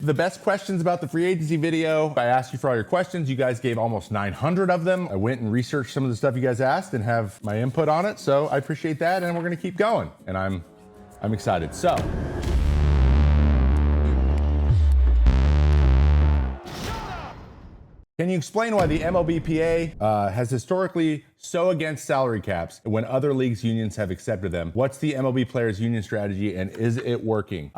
The best questions about the free agency video. I asked you for all your questions. You guys gave almost 900 of them. I went and researched some of the stuff you guys asked and have my input on it. So I appreciate that. And we're going to keep going. And I'm excited. So. Can you explain why the MLBPA has historically so against salary caps when other leagues' unions have accepted them? What's the MLB players' union strategy and is it working?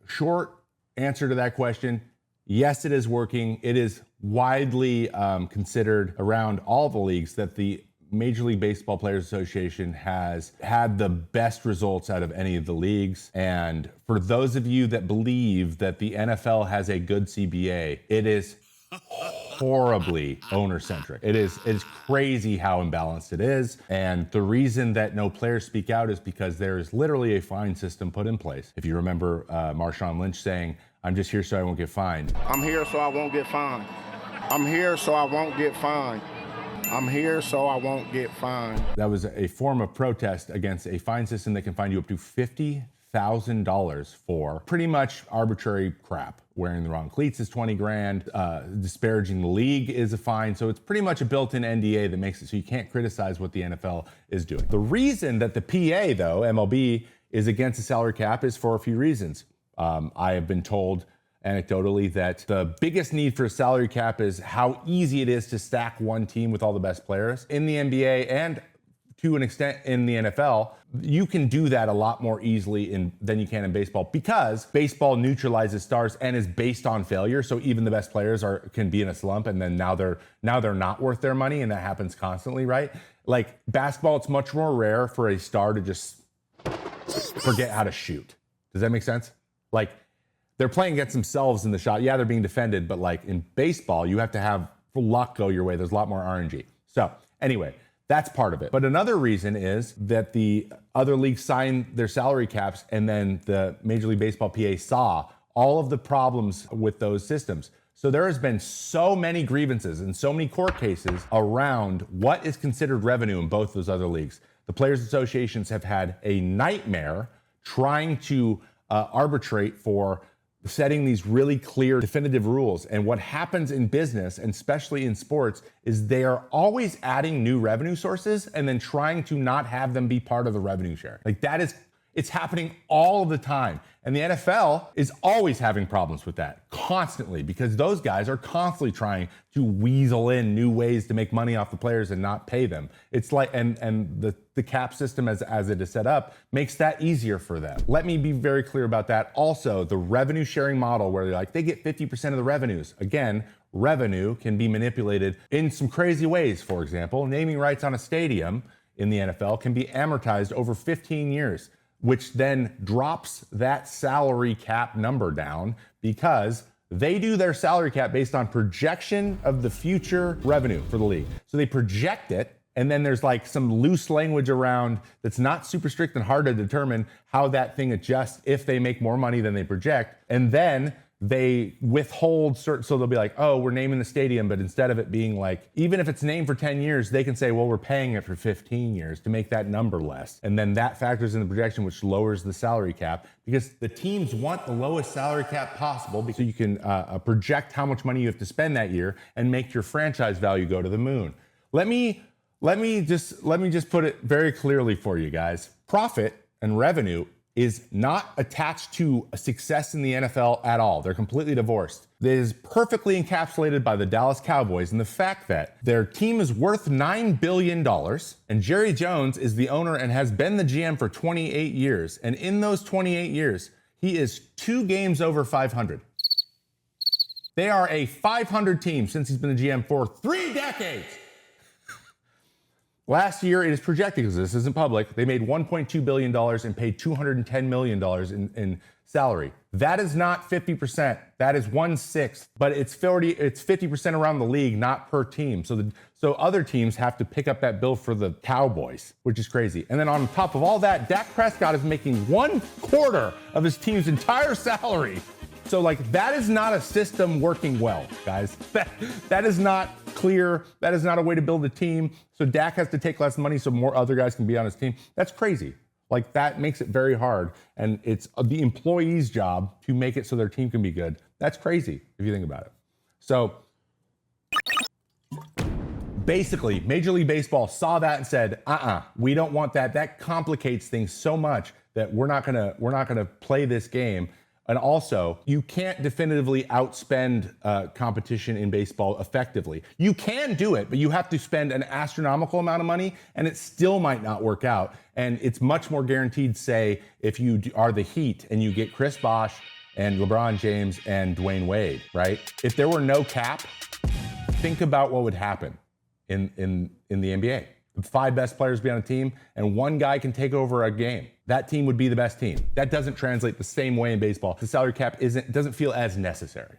Short answer to that question, yes, it is working. It is widely considered around all the leagues that the Major League Baseball Players Association has had the best results out of any of the leagues. And for those of you that believe that the NFL has a good CBA, it is horribly owner-centric. It's crazy how imbalanced it is. And the reason that no players speak out is because there is literally a fine system put in place. If you remember Marshawn Lynch saying, "I'm just here so I won't get fined." I'm here so I won't get fined. I'm here so I won't get fined. I'm here so I won't get fined. That was a form of protest against a fine system that can fine you up to $50,000 for pretty much arbitrary crap. Wearing the wrong cleats is 20 grand. Disparaging the league is a fine. So it's pretty much a built-in NDA that makes it so you can't criticize what the NFL is doing. The reason that the PA, though, MLB, is against the salary cap is for a few reasons. I have been told anecdotally that the biggest need for a salary cap is how easy it is to stack one team with all the best players. In the NBA and to an extent in the NFL, you can do that a lot more easily than you can in baseball because baseball neutralizes stars and is based on failure. So even the best players can be in a slump and then now they're not worth their money, and that happens constantly, right? Like basketball, it's much more rare for a star to just forget how to shoot. Does that make sense? Like they're playing against themselves in the shot. Yeah, they're being defended, but like in baseball, you have to have luck go your way. There's a lot more RNG. So anyway, that's part of it. But another reason is that the other leagues signed their salary caps and then the Major League Baseball PA saw all of the problems with those systems. So there has been so many grievances and so many court cases around what is considered revenue in both those other leagues. The players' associations have had a nightmare trying to arbitrate for setting these really clear, definitive rules. And what happens in business, and especially in sports, is they are always adding new revenue sources and then trying to not have them be part of the revenue share. Like it's happening all the time. And the NFL is always having problems with that, constantly, because those guys are constantly trying to weasel in new ways to make money off the players and not pay them. It's like, and the cap system as it is set up makes that easier for them. Let me be very clear about that. Also, the revenue sharing model where they get 50% of the revenues. Again, revenue can be manipulated in some crazy ways. For example, naming rights on a stadium in the NFL can be amortized over 15 years. Which then drops that salary cap number down because they do their salary cap based on projection of the future revenue for the league. So they project it, and then there's like some loose language around that's not super strict and hard to determine how that thing adjusts if they make more money than they project. And then they withhold certain, so they'll be like, oh, we're naming the stadium, but instead of it being like, even if it's named for 10 years, they can say, well, we're paying it for 15 years to make that number less. And then that factors in the projection, which lowers the salary cap because the teams want the lowest salary cap possible so you can project how much money you have to spend that year and make your franchise value go to the moon. Let me just put it very clearly for you guys. Profit and revenue is not attached to a success in the NFL at all. They're completely divorced. It is perfectly encapsulated by the Dallas Cowboys in the fact that their team is worth $9 billion and Jerry Jones is the owner and has been the GM for 28 years. And in those 28 years, he is 2 games over 500. They are a 500 team since he's been the GM for 3 decades. Last year, it is projected, because this isn't public, they made $1.2 billion and paid $210 million in salary. That is not 50%. That is 1/6, but it's 50% around the league, not per team. So other teams have to pick up that bill for the Cowboys, which is crazy. And then on top of all that, Dak Prescott is making 1/4 of his team's entire salary. So like that is not a system working well, guys. That is not clear. That is not a way to build a team. So Dak has to take less money so more other guys can be on his team. That's crazy. Like that makes it very hard. And it's the employee's job to make it so their team can be good, That's crazy if you think about it. So basically, Major League Baseball saw that and said, we don't want that. That complicates things so much that we're not gonna play this game. And also, you can't definitively outspend competition in baseball effectively. You can do it, but you have to spend an astronomical amount of money, and it still might not work out. And it's much more guaranteed, say, if you are the Heat and you get Chris Bosh and LeBron James and Dwayne Wade, right? If there were no cap, think about what would happen in the NBA. The 5 best players be on a team, and one guy can take over a game. That team would be the best team. That doesn't translate the same way in baseball. The salary cap doesn't feel as necessary.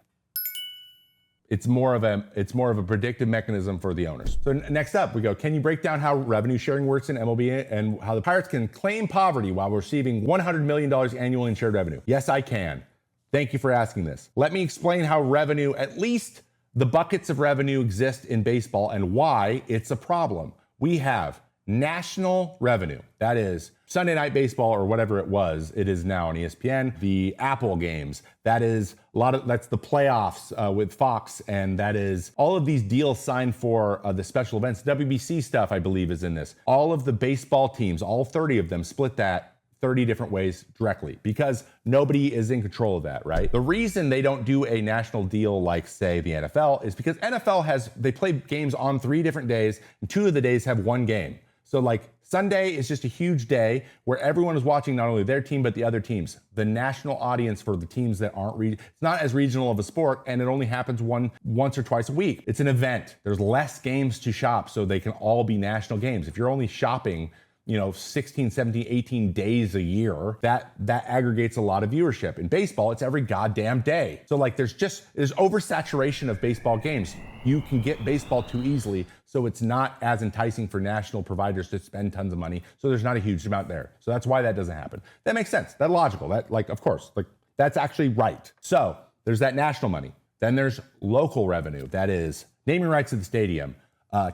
It's more of a predictive mechanism for the owners. So next up, we go, can you break down how revenue sharing works in MLB and how the Pirates can claim poverty while receiving $100 million annually in shared revenue? Yes, I can. Thank you for asking this. Let me explain how revenue, at least the buckets of revenue, exist in baseball and why it's a problem. We have national revenue. That is Sunday Night Baseball, or whatever it is now on ESPN, the Apple games. That is that's the playoffs with Fox, and that is all of these deals signed for the special events. WBC stuff, I believe, is in this. All of the baseball teams, all 30 of them, split that 30 different ways directly because nobody is in control of that, right? The reason they don't do a national deal like, say, the NFL is because NFL they play games on 3 different days, and 2 of the days have 1 game. So like Sunday is just a huge day where everyone is watching not only their team, but the other teams. The national audience for the teams that aren't it's not as regional of a sport, and it only happens once or twice a week. It's an event. There's less games to shop, so they can all be national games. If you're only shopping 16, 17, 18 days a year, that aggregates a lot of viewership. In baseball, it's every goddamn day. So like there's oversaturation of baseball games. You can get baseball too easily, so it's not as enticing for national providers to spend tons of money. So there's not a huge amount there. So that's why that doesn't happen. That makes sense. That's logical. Of course, that's actually right. So there's that national money. Then there's local revenue. That is naming rights to the stadium,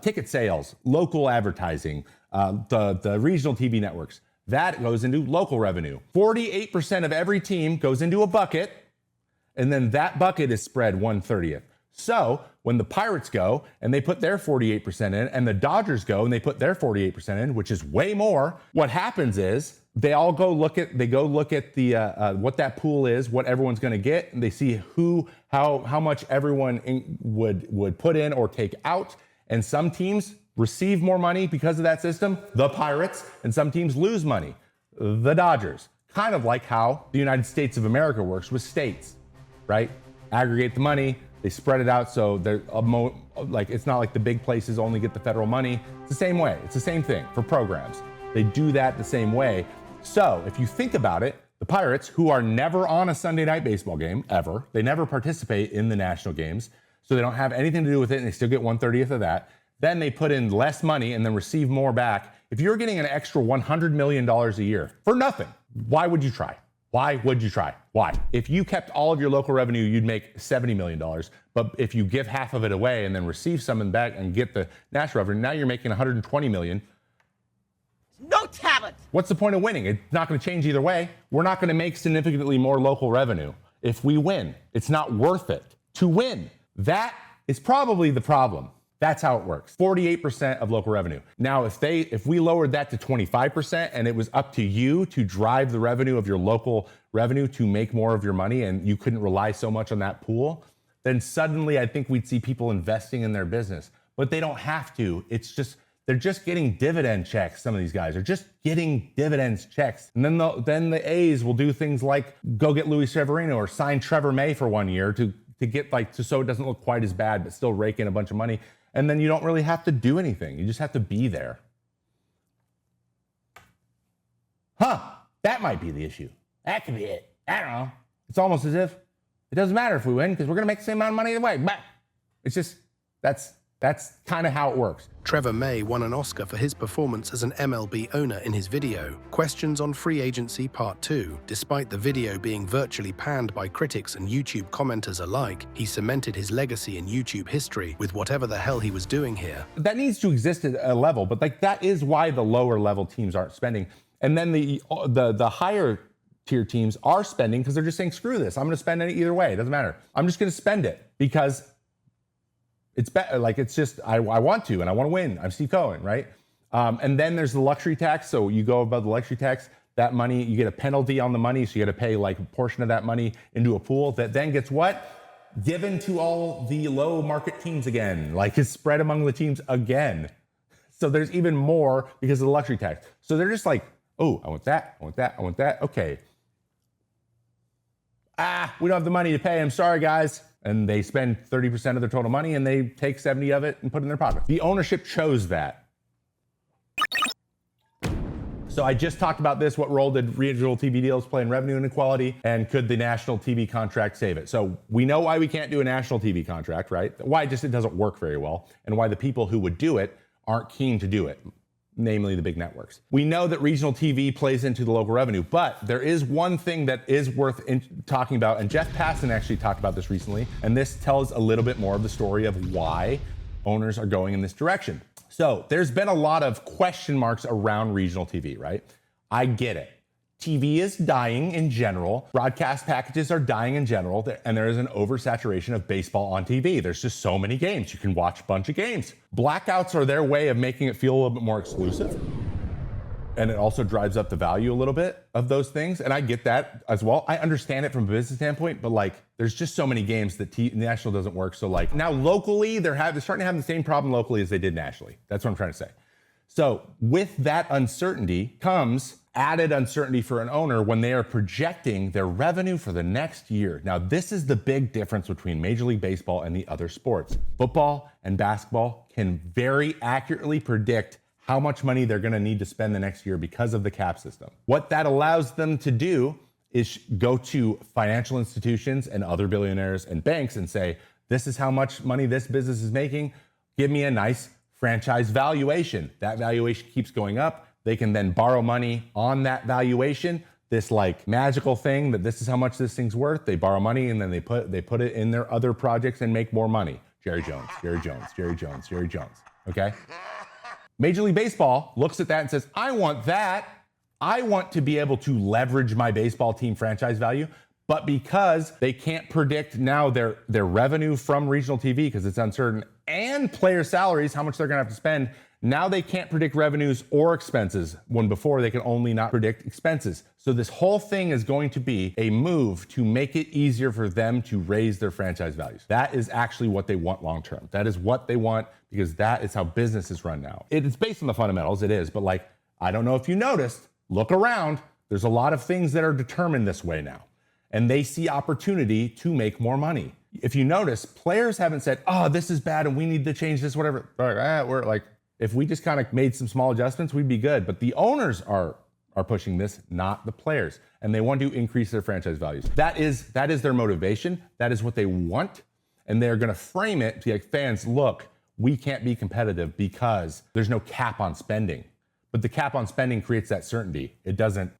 ticket sales, local advertising, the regional TV networks. That goes into local revenue. 48% of every team goes into a bucket, and then that bucket is spread 1/30th. So when the Pirates go and they put their 48% in, and the Dodgers go and they put their 48% in, which is way more, what happens is they go look at the what that pool is, what everyone's going to get, and they see how much everyone would put in or take out, and some teams receive more money because of that system, the Pirates, and some teams lose money, the Dodgers. Kind of like how the United States of America works with states, right? Aggregate the money, they spread it out, so it's not like the big places only get the federal money. It's the same way. It's the same thing for programs. They do that the same way. So if you think about it, the Pirates, who are never on a Sunday Night Baseball game, ever, they never participate in the national games, so they don't have anything to do with it, and they still get 1/30th of that. Then they put in less money and then receive more back. If you're getting an extra $100 million a year for nothing, why would you try? Why would you try? Why? If you kept all of your local revenue, you'd make $70 million. But if you give half of it away and then receive some back and get the national revenue, now you're making $120 million. No talent. What's the point of winning? It's not going to change either way. We're not going to make significantly more local revenue if we win. It's not worth it to win. That is probably the problem. That's how it works. 48% of local revenue. Now, if we lowered that to 25% and it was up to you to drive the revenue of your local revenue to make more of your money, and you couldn't rely so much on that pool, then suddenly I think we'd see people investing in their business. But they don't have to. They're just getting dividend checks. Some of these guys are just getting dividends checks. And then the A's will do things like go get Luis Severino or sign Trevor May for 1 year to get so it doesn't look quite as bad, but still rake in a bunch of money. And then you don't really have to do anything. You just have to be there. That might be the issue. That could be it. I don't know. It's almost as if it doesn't matter if we win because we're going to make the same amount of money either way. But it's just, that's kind of how it works. Trevor May won an Oscar for his performance as an MLB owner in his video, Questions on Free Agency Part 2. Despite the video being virtually panned by critics and YouTube commenters alike, he cemented his legacy in YouTube history with whatever the hell he was doing here. That needs to exist at a level, but that is why the lower level teams aren't spending. And then the higher tier teams are spending because they're just saying, screw this. I'm going to spend it either way. It doesn't matter. I'm just going to spend it because it's better. Like, it's just, I want to, and I want to win. I'm Steve Cohen, right? And then there's the luxury tax. So you go above the luxury tax, that money, you get a penalty on the money. So you got to pay like a portion of that money into a pool that then gets what? Given to all the low market teams again. Like, it's spread among the teams again. So there's even more because of the luxury tax. So they're just like, oh, I want that, I want that, I want that. Okay. We don't have the money to pay. I'm sorry, guys. And they spend 30% of their total money and they take 70 of it and put it in their pocket. The ownership chose that. So I just talked about this. What role did regional TV deals play in revenue inequality? And could the national TV contract save it? So we know why we can't do a national TV contract, right? Why it doesn't work very well, and why the people who would do it aren't keen to do it, namely the big networks. We know that regional TV plays into the local revenue, but there is one thing that is worth talking about, and Jeff Passan actually talked about this recently, and this tells a little bit more of the story of why owners are going in this direction. So there's been a lot of question marks around regional TV, right? I get it. TV is dying in general. Broadcast packages are dying in general, and there is an oversaturation of baseball on TV. There's just so many games. You can watch a bunch of games. Blackouts are their way of making it feel a little bit more exclusive. And it also drives up the value a little bit of those things. And I get that as well. I understand it from a business standpoint, but like, there's just so many games that national doesn't work. So like, now locally, they're starting to have the same problem locally as they did nationally. That's what I'm trying to say. So with that uncertainty comes added uncertainty for an owner when they are projecting their revenue for the next year. Now, this is the big difference between Major League Baseball and the other sports. Football and basketball can very accurately predict how much money they're going to need to spend the next year because of the cap system. What that allows them to do is go to financial institutions and other billionaires and banks and say, this is how much money this business is making. Give me a nice franchise valuation. That valuation keeps going up. They can then borrow money on that valuation. This like magical thing that this is how much this thing's worth. They borrow money and then they put it in their other projects and make more money. Jerry Jones, Jerry Jones, Jerry Jones, Jerry Jones. Okay? Major League Baseball looks at that and says, I want that. I want to be able to leverage my baseball team franchise value. But because they can't predict now their revenue from regional TV because it's uncertain, and player salaries, how much they're going to have to spend, now they can't predict revenues or expenses, when before they could only not predict expenses. So this whole thing is going to be a move to make it easier for them to raise their franchise values. That is actually what they want long term. That is what they want because that is how business is run now. It's based on the fundamentals, it is, but like, I don't know if you noticed, look around, there's a lot of things that are determined this way now. And they see opportunity to make more money. If you notice, players haven't said, oh, this is bad and we need to change this, whatever. We're like, if we just kind of made some small adjustments, we'd be good. But the owners are pushing this, not the players. And they want to increase their franchise values. That is their motivation. That is what they want. And they're going to frame it to like, fans, look, we can't be competitive because there's no cap on spending. But the cap on spending creates that certainty. It doesn't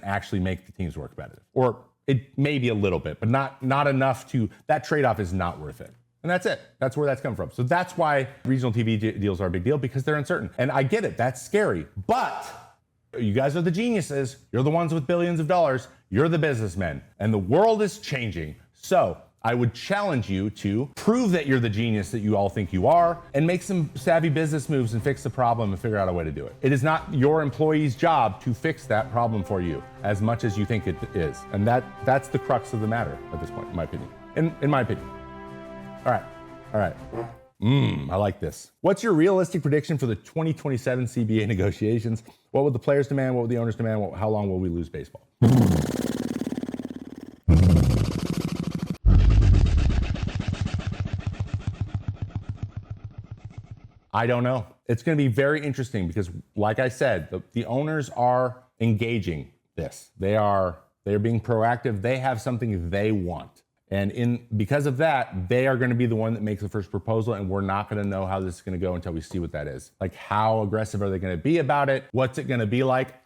actually make the teams more competitive. Or it may be a little bit, but not enough to, that trade-off is not worth it. And that's it. That's where that's come from. So that's why regional TV deals are a big deal, because they're uncertain. And I get it, that's scary. But you guys are the geniuses. You're the ones with billions of dollars. You're the businessmen. And the world is changing. So I would challenge you to prove that you're the genius that you all think you are and make some savvy business moves and fix the problem and figure out a way to do it. It is not your employee's job to fix that problem for you as much as you think it is. And that's the crux of the matter at this point, in my opinion. In my opinion. All right. I like this. What's your realistic prediction for the 2027 CBA negotiations? What would the players demand? What would the owners demand? How long will we lose baseball? I don't know. It's going to be very interesting because, like I said, the owners are engaging this. They're being proactive. They have something they want. And because of that, they are going to be the one that makes the first proposal, and we're not going to know how this is going to go until we see what that is. Like, how aggressive are they going to be about it? What's it going to be like?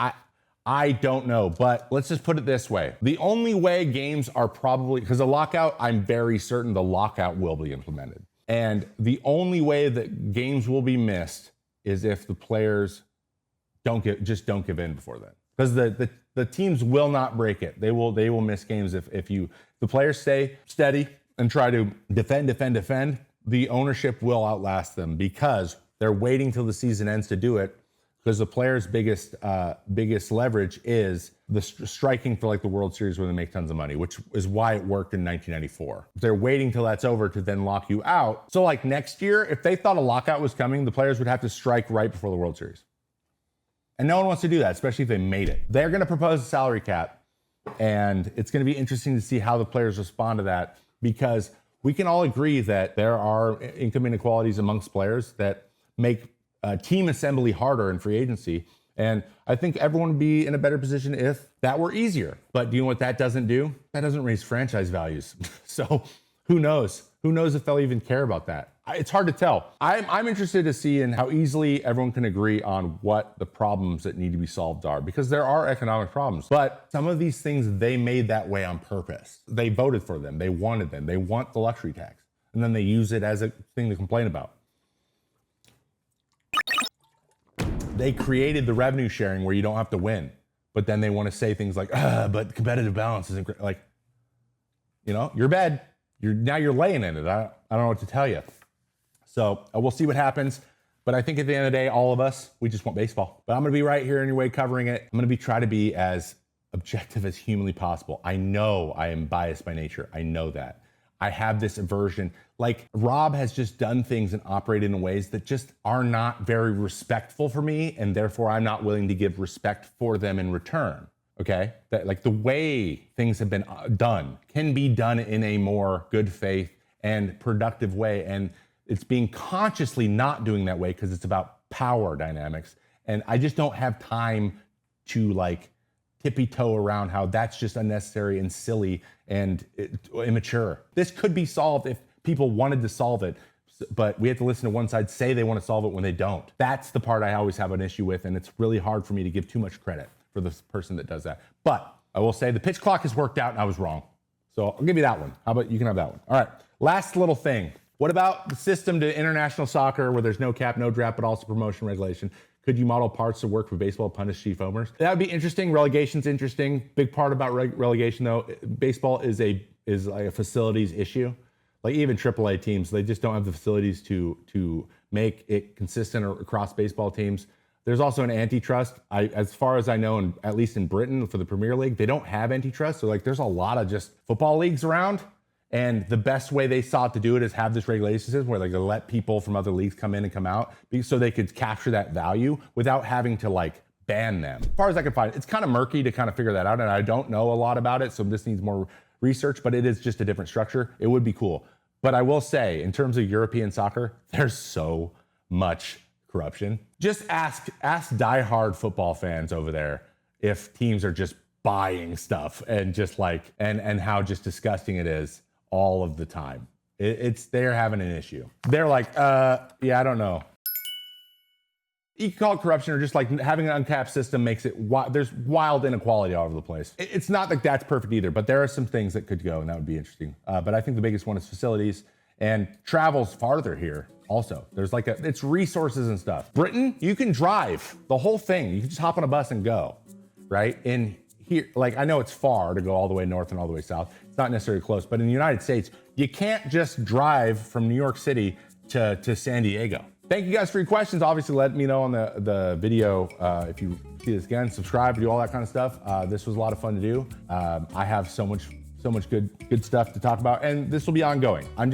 I don't know, but let's just put it this way. The only way games are probably, because the lockout, I'm very certain the lockout will be implemented. And the only way that games will be missed is if the players don't give in before then. Because the The teams will not break it. They will miss games if the players stay steady and try to defend. The ownership will outlast them because they're waiting till the season ends to do it. Because the players' biggest leverage is the striking for like the World Series where they make tons of money, which is why it worked in 1994. They're waiting till that's over to then lock you out. So like next year, if they thought a lockout was coming, the players would have to strike right before the World Series. And no one wants to do that, especially if they made it. They're going to propose a salary cap, and it's going to be interesting to see how the players respond to that, because we can all agree that there are income inequalities amongst players that make team assembly harder in free agency. And I think everyone would be in a better position if that were easier. But do you know what that doesn't do? That doesn't raise franchise values. So who knows? Who knows if they'll even care about that? It's hard to tell. I'm interested to see in how easily everyone can agree on what the problems that need to be solved are, because there are economic problems. But some of these things, they made that way on purpose. They voted for them. They wanted them. They want the luxury tax. And then they use it as a thing to complain about. They created the revenue sharing where you don't have to win, but then they want to say things like, but competitive balance isn't great. Like, you know, you're bad. Now you're laying in it. I don't know what to tell you. So we'll see what happens. But I think at the end of the day, all of us, we just want baseball. But I'm going to be right here anyway covering it. I'm going to try to be as objective as humanly possible. I know I am biased by nature. I know that. I have this aversion. Like, Rob has just done things and operated in ways that just are not very respectful for me, and therefore I'm not willing to give respect for them in return. Okay? That, like, the way things have been done can be done in a more good faith and productive way, and it's being consciously not doing that way because it's about power dynamics. And I just don't have time to like tippy-toe around how that's just unnecessary and silly and immature. This could be solved if people wanted to solve it, but we have to listen to one side say they want to solve it when they don't. That's the part I always have an issue with, and it's really hard for me to give too much credit for the person that does that. But I will say the pitch clock has worked out and I was wrong. So I'll give you that one. How about you can have that one? All right, last little thing. What about the system to international soccer where there's no cap, no draft, but also promotion regulation? Could you model parts to work for baseball, punish chief owners? That would be interesting. Relegation's interesting. Big part about relegation, though, baseball is like a facilities issue. Like even AAA teams, they just don't have the facilities to make it consistent across baseball teams. There's also an antitrust. As far as I know, and at least in Britain for the Premier League, they don't have antitrust. So like there's a lot of just football leagues around. And the best way they sought to do it is have this regulation system where they let people from other leagues come in and come out so they could capture that value without having to like ban them. As far as I can find, it's kind of murky to kind of figure that out. And I don't know a lot about it. So this needs more research, but it is just a different structure. It would be cool. But I will say, in terms of European soccer, there's so much corruption. Just ask diehard football fans over there if teams are just buying stuff and just like, and how just disgusting it is. All of the time. They're having an issue. They're like, yeah, I don't know. You can call it corruption or just like having an uncapped system makes it, there's wild inequality all over the place. It's not like that's perfect either, but there are some things that could go and that would be interesting. But I think the biggest one is facilities and travels farther here also. There's like it's resources and stuff. Britain, you can drive the whole thing. You can just hop on a bus and go, right? In here, like I know it's far to go all the way north and all the way south. It's not necessarily close, but in the United States, you can't just drive from New York City to San Diego. Thank you guys for your questions. Obviously, let me know on the video if you see this again, subscribe, do all that kind of stuff. This was a lot of fun to do. I have so much good stuff to talk about, and this will be ongoing. I'm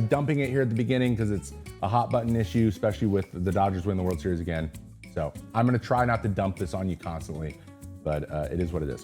dumping it here at the beginning because it's a hot button issue, especially with the Dodgers winning the World Series again. So I'm gonna try not to dump this on you constantly, but it is what it is.